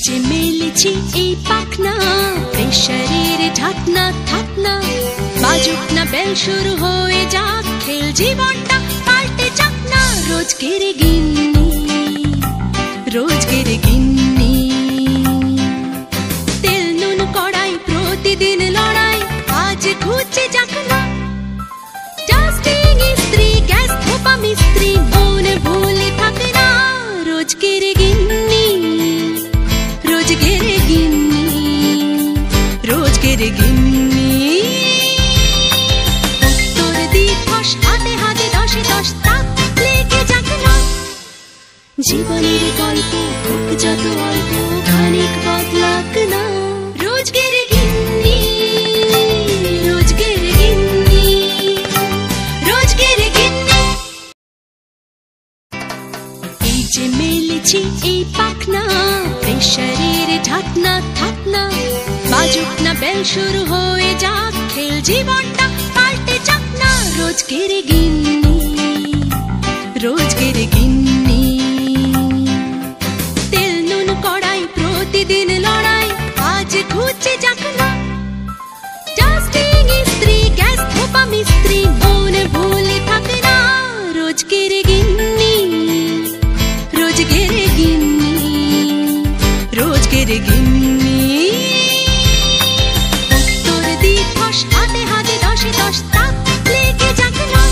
যে মেলেছি এই পাখনা, প্রেশারের ঢাকনা থাকনা, বাজুক না বেল শুরু হয়ে যাক, খেল জীবনটা পাল্টে যাক না। রোজকের গিন্নি, রোজকের গিন্নি, তেল নুন কড়াই প্রতিদিন লড়াই, আজ ঘুচে যাক না। ডাস্টিং ইস্ত্রি, গ্যাস ধোপা মিস্ত্রি, মন ভুলে থাক না। রোজকের গিন্নি, রোজকের গিন্নি, রোজকের গিন্নি। উত্তর দিবস হাতে হাতে দশে দশ তাক লেগে যাক না। জীবনের গল্প হোক যত অল্প, খানিক বদলাক না। রোজকের গিন্নি, রোজকের গিন্নি, রোজকের গিন্নি। এই যে মেলেছি এই পাখনা, প্রেশারের ঢাকনা থাকনা, বাজুক না বেল শুরু হয়ে যাক, খেল জীবনটা পাল্টে যাক না। রোজকের গিন্নি, রোজকের গিন্নি, তেল নুন কড়াই প্রতিদিন লড়াই, আজ ঘুচে যাক না। ডাস্টিং ইস্ত্রি, গ্যাস ধোপা মিস্ত্রি, মন ভুলে থাক না। রোজকের গিন্নি, রোজকের গিন্নি, রোজকের গিন্নি। উত্তর দিবস হাতে হাতে দশে দশ তাক লেগে যাক না।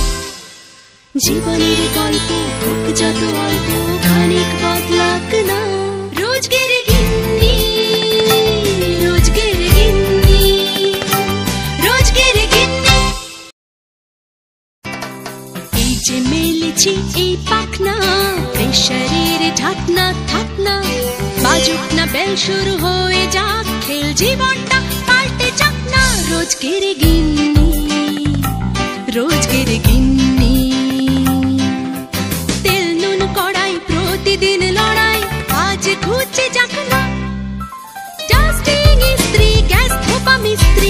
জীবনের গল্প হোক যত অল্প, খানিক বদলাক না। রোজকের গিন্নি, রোজকের গিন্নি, রোজকের গিন্নি। এই যে মেলেছি এই পাখনা, প্রেশারের ঢাকনা থাকনা, বাজুক না বেল শুরু হয়ে যাক, খেল জীবনটা পাল্টে যাক না। রোজকের গিন্নি, রোজকের গিন্নি, তেল নুন কড়াই প্রতিদিন লড়াই, আজ ঘুচে যাক না। ডাস্টিং ইস্ত্রি, গ্যাস ধোপা মিস্ত্রি,